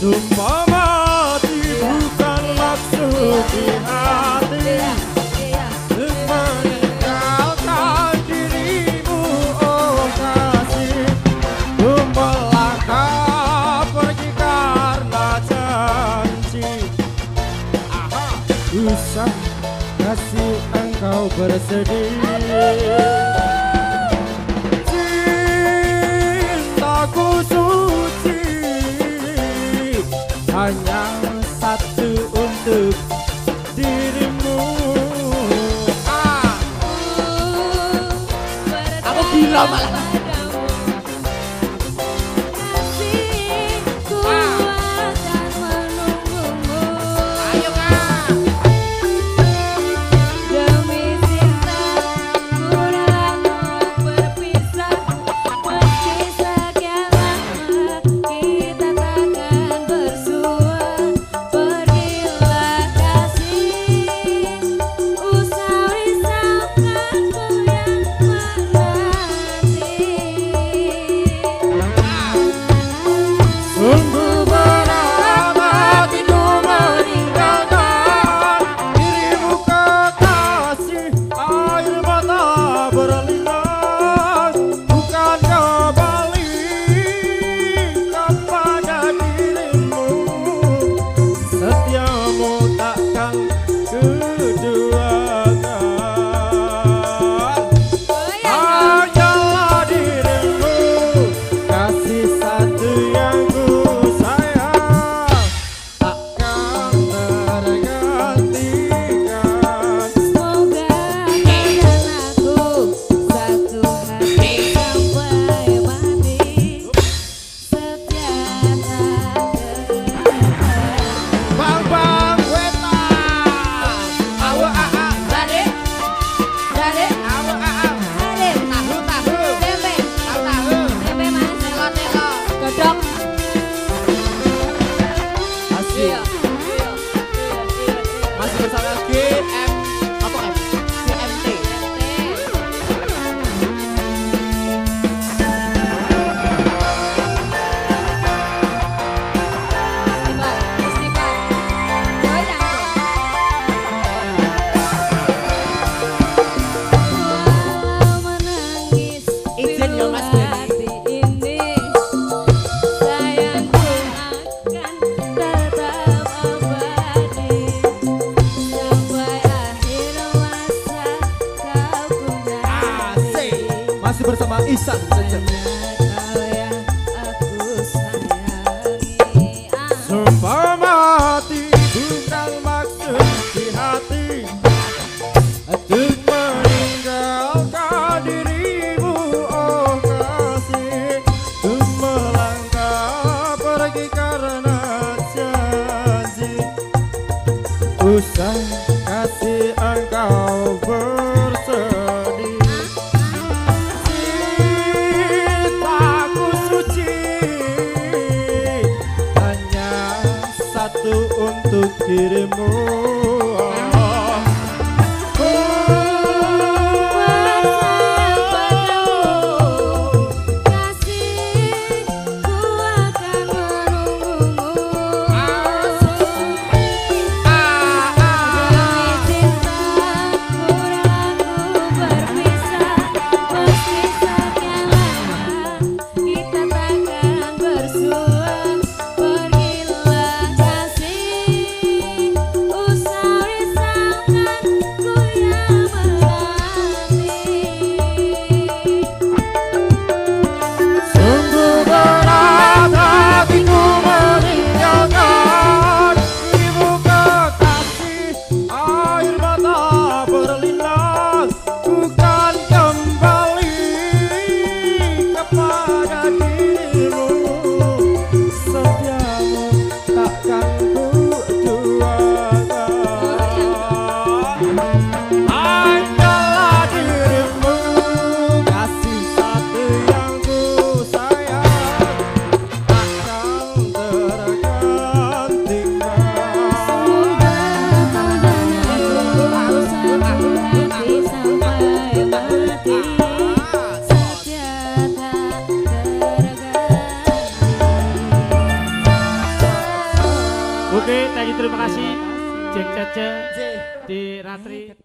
Sumpah mati bukan maksud di hati untuk meninggalkan dirimu, oh kasih. Ku melangkah pergi karena janji. Usah kasih engkau bersedih. Cintaku suci hanya satu untuk dirimu. Aku gila malah. Masih bersama Ihsan Cecep. Sumpah mati bukan maksud di hati untuk meninggalkan dirimu, oh kasih. Ku melangkah pergi karena janji. Usah kasih engkau bersedih. Untuk dirimu. Setia tak Oke, thank you, terima kasih. Jeng Cece di Ratri.